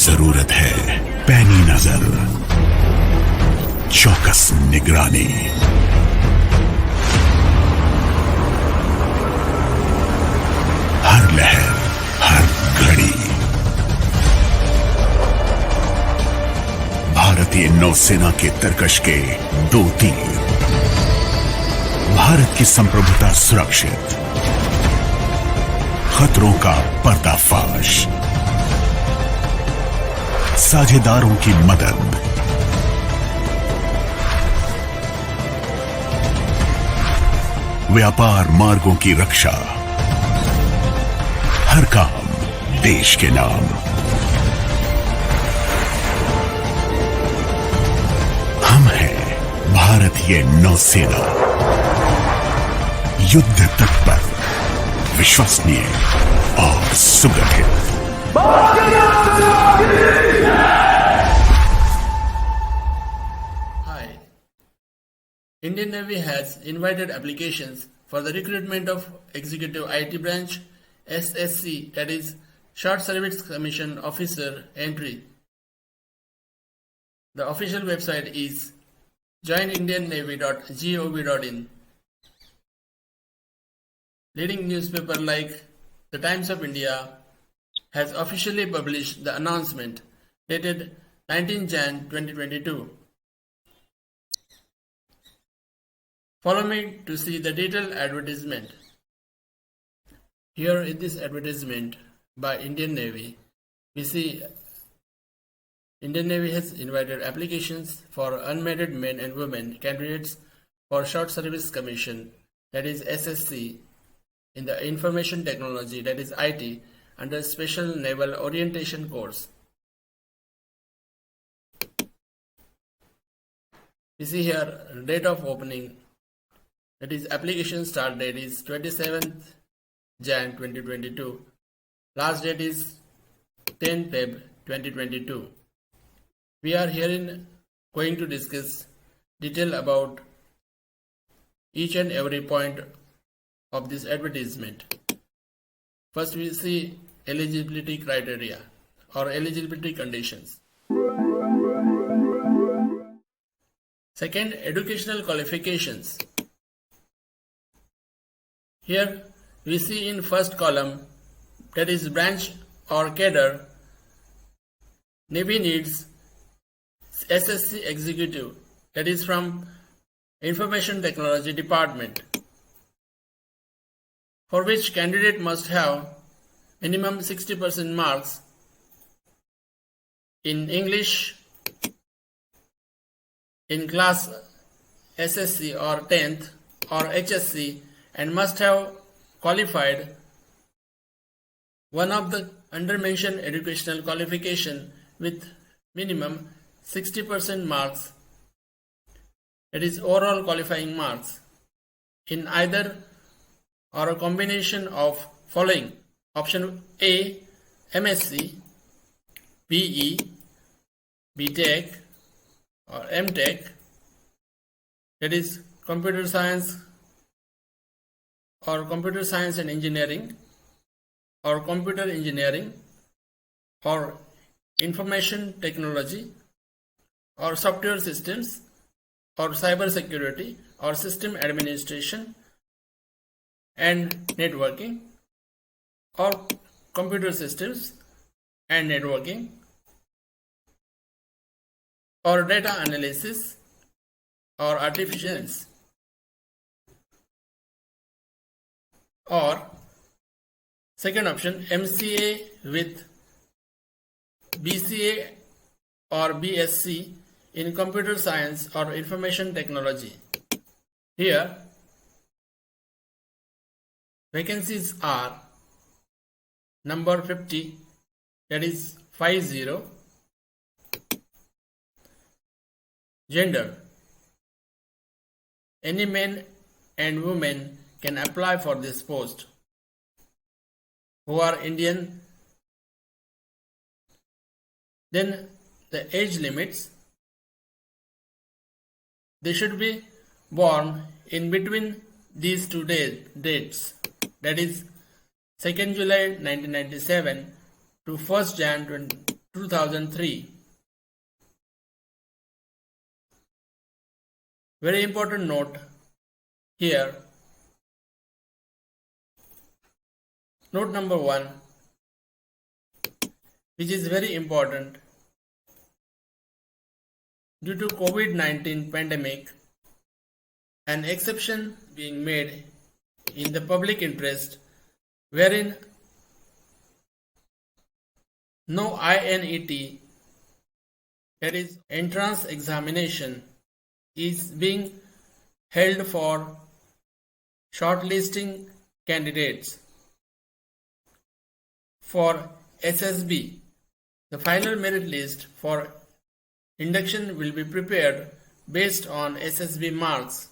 जरूरत है पैनी नजर, चौकस निगरानी, हर लहर, हर घड़ी। भारतीय नौसेना के तरकश के दो तीर, भारत की संप्रभुता सुरक्षित, खतरों का पर्दाफाश, साझेदारों की मदद, व्यापार मार्गों की रक्षा, हर काम देश के नाम। हम हैं भारतीय नौसेना, युद्ध तत्पर, विश्वसनीय और सुगठित। Hi. Indian Navy has invited applications for the recruitment of Executive IT Branch SSC, that is Short Service Commission Officer Entry. The official website is joinindiannavy.gov.in. Leading newspaper like The Times of India has officially published the announcement dated 19 Jan 2022. Follow me to see the detailed advertisement. Here in this advertisement by Indian Navy, we see Indian Navy has invited applications for unmarried men and women candidates for Short Service Commission, that is SSC, in the Information Technology, that is IT, under Special Naval Orientation Course. We see here date of opening, that is application start date is 27th Jan 2022. Last date is 10 Feb 2022. We are herein going to discuss detail about each and every point of this advertisement. First we see eligibility criteria or eligibility conditions. Second, educational qualifications. Here we see in first column, that is branch or cadre, Navy needs SSC executive, that is from Information Technology Department, for which candidate must have minimum 60% marks in English in class SSC or 10th or HSC, and must have qualified one of the undermentioned educational qualification with minimum 60% marks, that is overall qualifying marks, in either or a combination of following. Option A, M.Sc, B.E, B.Tech or M.Tech, that is computer science or computer science and engineering, or computer engineering, or information technology, or software systems, or cyber security, or system administration and networking, or computer systems and networking, or data analysis, or artificial intelligence, or second option, M.Sc with B.C.A or B.Sc in computer science or information technology. Here vacancies are number 50, that is 50. Gender, any men and women can apply for this post who are Indian. Then the age limits, they should be born in between these two dates, that is 2nd July 1997 to 1st Jan 2003. Very important note here. Note number 1, which is very important. Due to COVID-19 pandemic, an exception being made in the public interest wherein no INET, that is entrance examination, is being held for shortlisting candidates. For SSB, the final merit list for induction will be prepared based on SSB marks.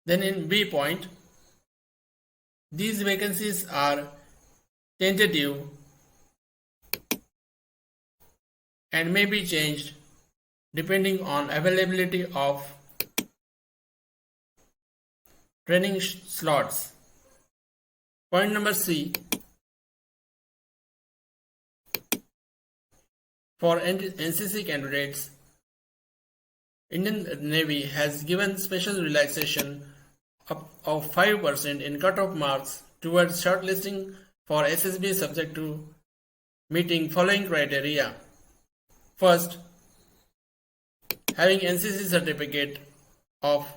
Then in B point, these vacancies are tentative and may be changed depending on availability of training slots. Point number C, for NCC candidates, Indian Navy has given special relaxation of 5% in cutoff marks towards shortlisting for SSB subject to meeting following criteria. First, having NCC certificate of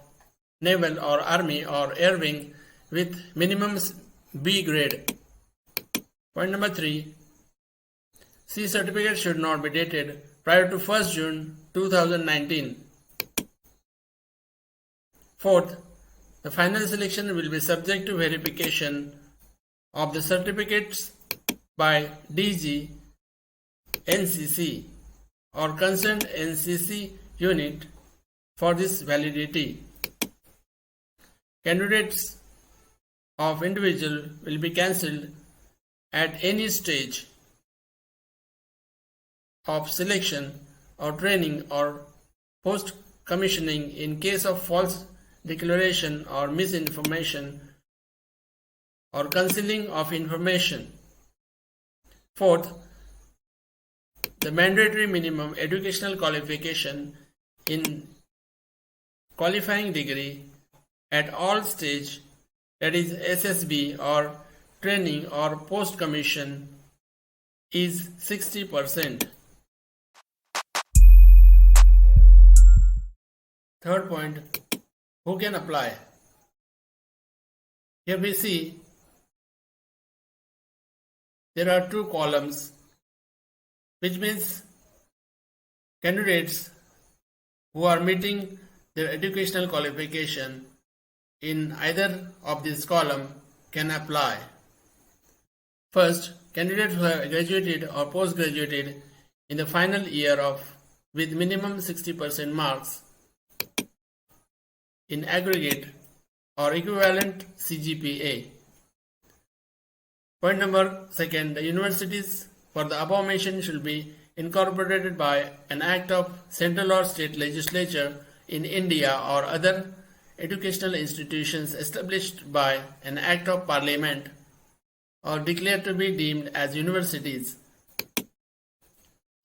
Naval or Army or Air Wing with minimum B grade. Point number 3, C certificate should not be dated prior to 1st June 2019. Fourth, the final selection will be subject to verification of the certificates by DG, NCC or concerned NCC unit for this validity. Candidates of individual will be cancelled at any stage of selection or training or post commissioning in case of false declaration or misinformation or concealing of information. Fourth, the mandatory minimum educational qualification in qualifying degree at all stage, that is SSB or training or post commission, is 60%. Third point, who can apply? Here we see there are two columns, which means candidates who are meeting their educational qualification in either of these columns can apply. First, candidates who have graduated or post-graduated in the final year with minimum 60% marks in aggregate or equivalent CGPA. Point number 2, the universities for the above mentioned should be incorporated by an act of central or state legislature in India or other educational institutions established by an act of parliament or declared to be deemed as universities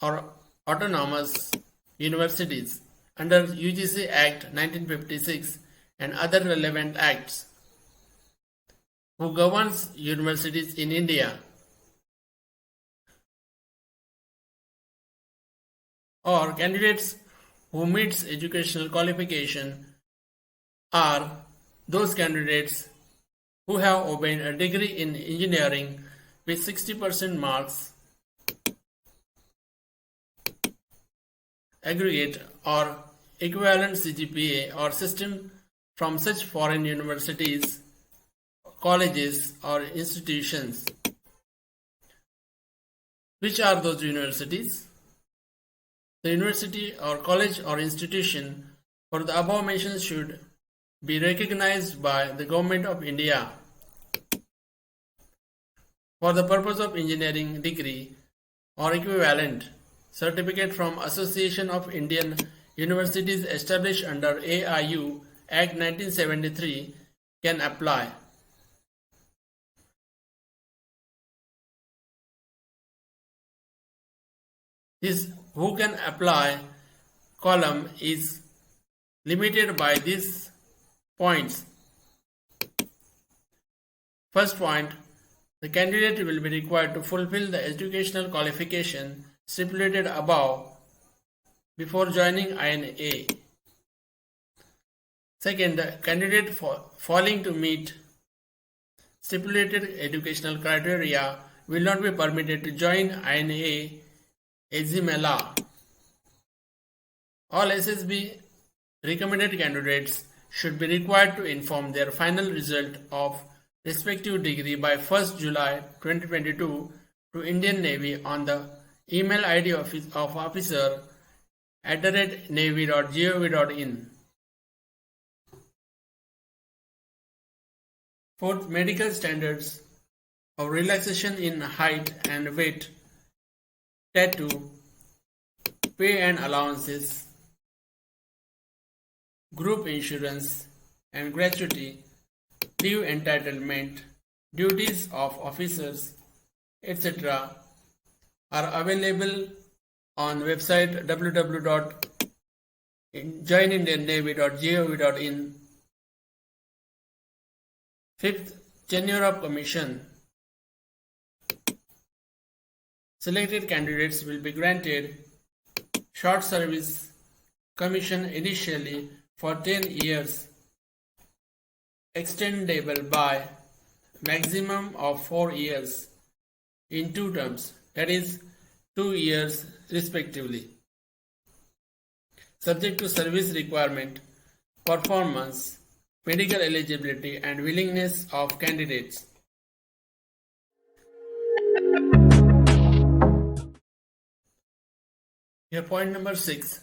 or autonomous universities under UGC Act 1956 and other relevant acts, who governs universities in India, or candidates who meets educational qualification are those candidates who have obtained a degree in engineering with 60% marks aggregate or equivalent CGPA or system from such foreign universities, colleges or institutions. Which are those universities? The university or college or institution for the above mentioned should be recognized by the Government of India for the purpose of engineering degree or equivalent certificate from Association of Indian Universities established under AIU Act 1973 can apply. This who can apply column is limited by these points. First point, the candidate will be required to fulfill the educational qualification stipulated above before joining INA. Second, the candidate failing to meet stipulated educational criteria will not be permitted to join INA Eximela. All SSB recommended candidates should be required to inform their final result of respective degree by 1st July 2022 to Indian Navy on the email ID of officer @navy.gov.in. Fourth, medical standards of relaxation in height and weight, tattoo, pay and allowances, group insurance and gratuity, leave entitlement, duties of officers, etc. are available on website www.joinindiannavy.gov.in. Fifth, tenure of commission. Selected candidates will be granted short service commission initially for 10 years, extendable by maximum of 4 years in 2 terms, that is 2 years respectively, subject to service requirement, performance, medical eligibility and willingness of candidates. Here point number 6.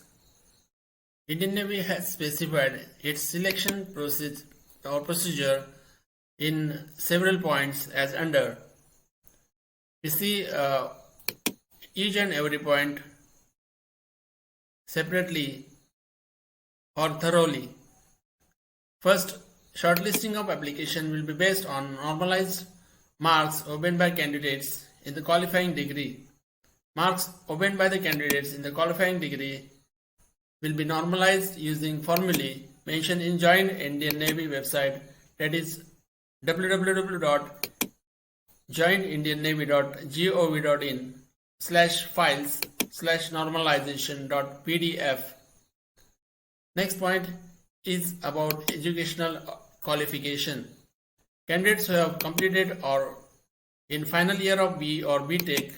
Indian Navy has specified its selection procedure in several points as under. We see each and every point separately or thoroughly. First, shortlisting of application will be based on normalized marks obtained by candidates in the qualifying degree. Marks obtained by the candidates in the qualifying degree will be normalized using formulae mentioned in Join Indian Navy website, that is www.joinindiannavy.gov.in/files/normalization.pdf. Next point is about educational qualification. Candidates who have completed or in final year of B or B.Tech,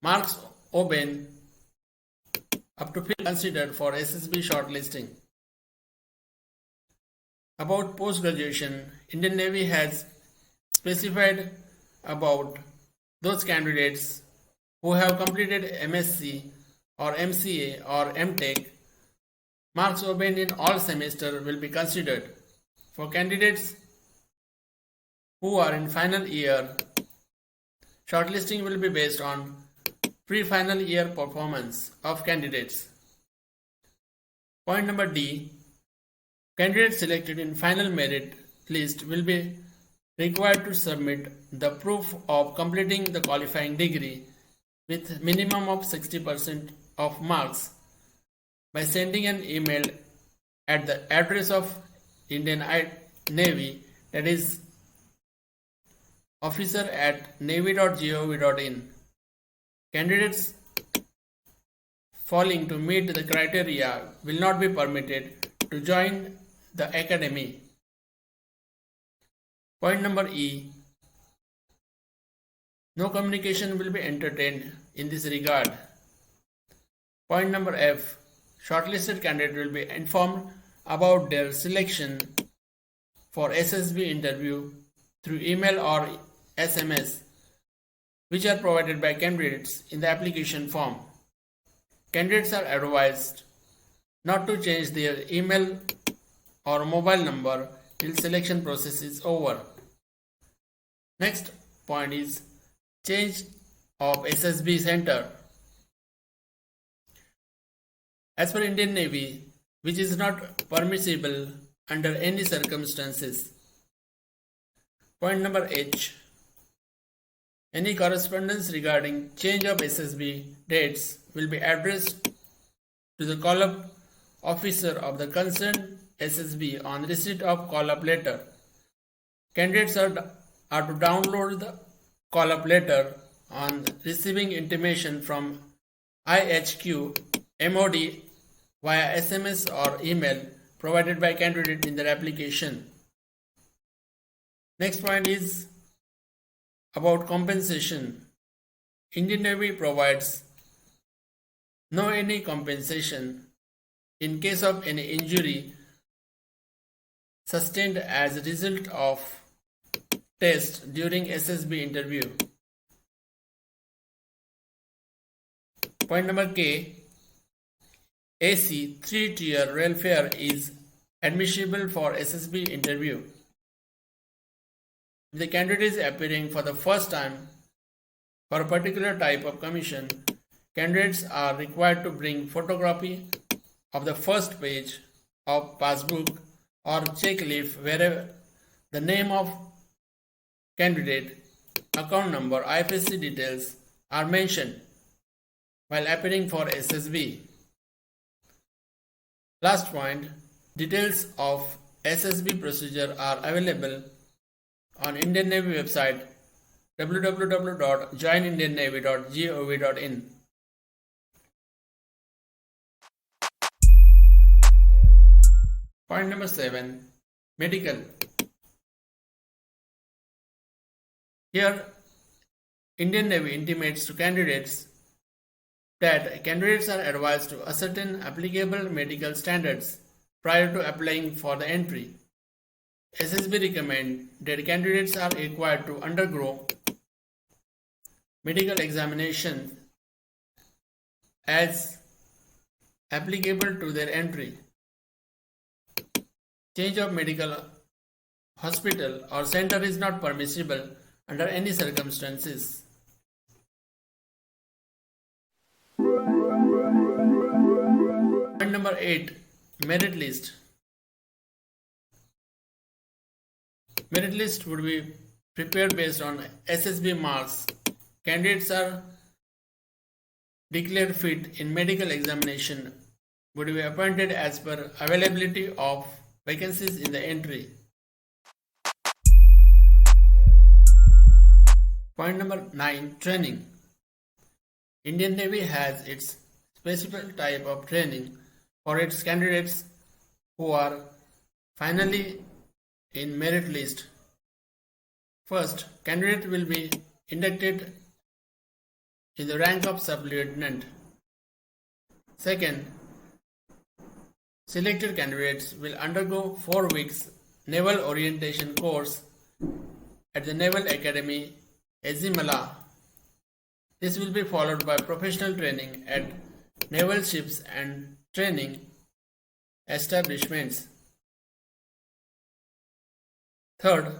marks obtained up to field considered for SSB shortlisting. About post-graduation, Indian Navy has specified about those candidates who have completed M.Sc or M.Ca or M.Tech. Marks obtained in all semesters will be considered. For candidates who are in final year, shortlisting will be based on pre-final year performance of candidates. Point number D. Candidates selected in final merit list will be required to submit the proof of completing the qualifying degree with minimum of 60% of marks by sending an email at the address of Indian Navy, that is officer@navy.gov.in. Candidates failing to meet the criteria will not be permitted to join the academy. Point number E. No communication will be entertained in this regard. Point number F. Shortlisted candidate will be informed about their selection for SSB interview through email or SMS, which are provided by candidates in the application form. Candidates are advised not to change their email or mobile number till selection process is over. Next point is change of SSB center. As per Indian Navy, which is not permissible under any circumstances. Point number H. Any correspondence regarding change of SSB dates will be addressed to the call-up officer of the concerned SSB on receipt of call-up letter. Candidates are to download the call-up letter on receiving intimation from IHQ MOD via SMS or email provided by candidate in their application. Next point is about compensation. Indian Navy provides no any compensation in case of any injury sustained as a result of test during SSB interview. Point number K. AC 3-tier rail fare is admissible for SSB interview. If the candidate is appearing for the first time for a particular type of commission, candidates are required to bring photocopy of the first page of passbook or check leaf wherever the name of candidate, account number, IFSC details are mentioned while appearing for SSB. Last point, details of SSB procedure are available on Indian Navy website www.joinindiannavy.gov.in. Point number 7, medical. Here, Indian Navy intimates to candidates that candidates are advised to ascertain applicable medical standards prior to applying for the entry. SSB recommend that candidates are required to undergo medical examination as applicable to their entry. Change of medical hospital or center is not permissible under any circumstances. Point number 8, merit list. Merit list would be prepared based on SSB marks. Candidates are declared fit in medical examination would be appointed as per availability of vacancies in the entry. Point number 9, training. Indian Navy has its specific type of training for its candidates who are finally in merit list. First, candidate will be inducted in the rank of sub-lieutenant. Second, selected candidates will undergo 4 weeks naval orientation course at the Naval Academy, Azimala. This will be followed by professional training at naval ships and training establishments. Third,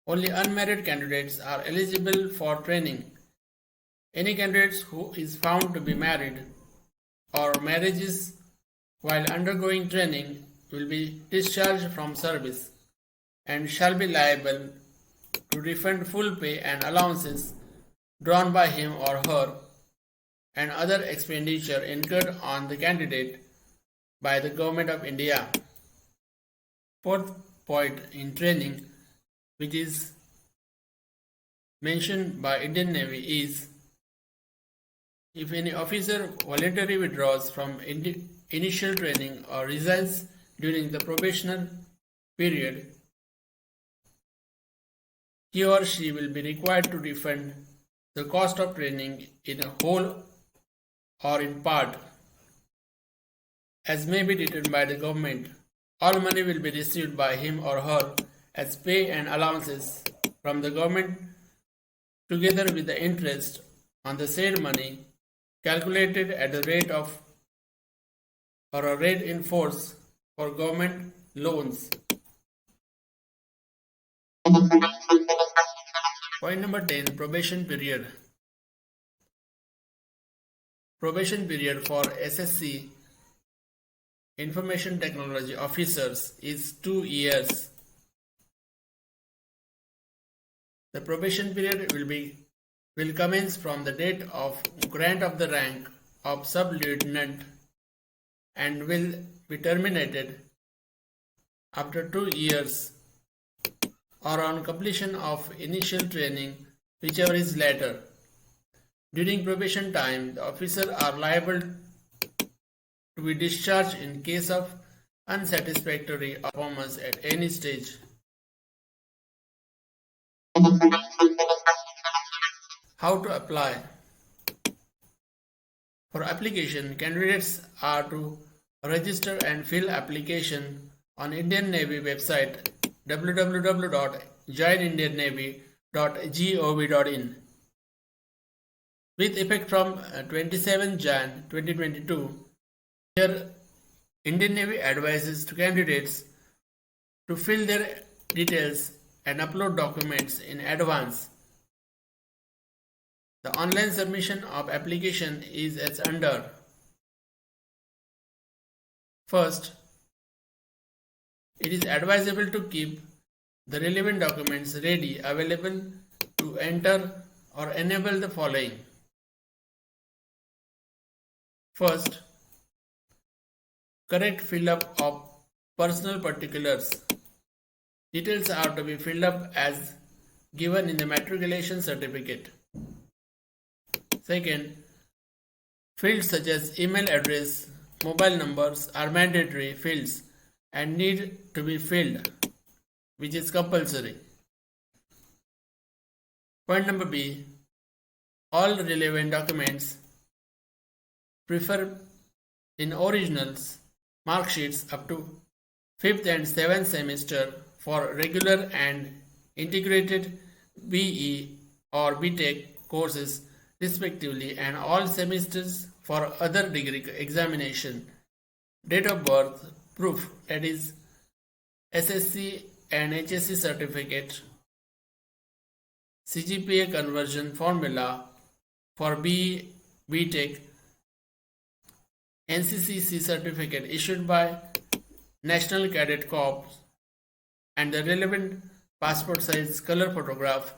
only unmarried candidates are eligible for training. Any candidates who is found to be married or marriages while undergoing training will be discharged from service and shall be liable to refund full pay and allowances drawn by him or her and other expenditure incurred on the candidate by the Government of India. Fourth point in training, which is mentioned by Indian Navy, is if any officer voluntarily withdraws from initial training or resigns during the probational period, he or she will be required to refund the cost of training in whole or in part, as may be determined by the government. All money will be received by him or her as pay and allowances from the government, together with the interest on the said money, calculated at the rate of or a rate in force for government loans. Point number 10, probation period. Probation period for SSC Information Technology officers is 2 years. The probation period will commence from the date of grant of the rank of sub-lieutenant and will be terminated after 2 years or on completion of initial training, whichever is later. During probation time, the officers are liable to be discharged in case of unsatisfactory performance at any stage. How to apply? For application, candidates are to register and fill application on Indian Navy website www.joinindiannavy.gov.in. With effect from 27 Jan 2022, here Indian Navy advises to candidates to fill their details and upload documents in advance. The online submission of application is as under. First, it is advisable to keep the relevant documents ready available to enter or enable the following. First, correct fill-up of personal particulars. Details are to be filled up as given in the matriculation certificate. Second, fields such as email address, mobile numbers are mandatory fields and need to be filled, which is compulsory. Point number B, all relevant documents prefer in originals, mark sheets up to 5th and 7th semester for regular and integrated BE or BTech courses respectively, and all semesters for other degree examination. Date of birth proof, that is SSC and HSC certificate, CGPA conversion formula for BE, BTech, NCCC certificate issued by National Cadet Corps, and the relevant passport size color photograph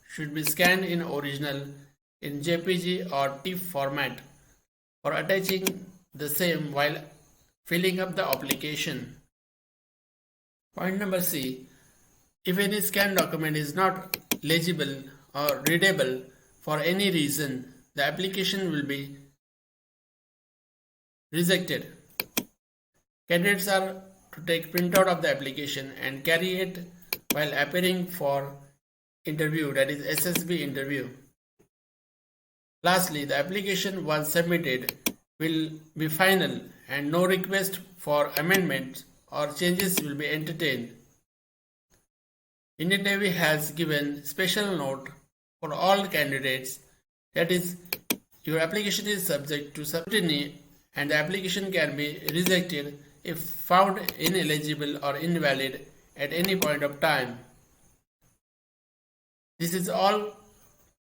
should be scanned in original in JPG or TIFF format for attaching the same while filling up the application. Point number C, if any scanned document is not legible or readable for any reason, the application will be rejected. Candidates are to take printout of the application and carry it while appearing for interview, that is SSB interview. Lastly, the application once submitted will be final and no request for amendments or changes will be entertained. Indian Navy has given special note for all candidates, that is, your application is subject to scrutiny and the application can be rejected if found ineligible or invalid at any point of time. This is all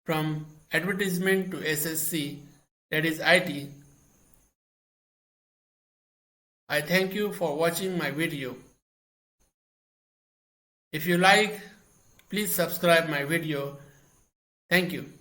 from Advertisement to SSC, that is IT. I thank you for watching my video. If you like, please subscribe my video. Thank you.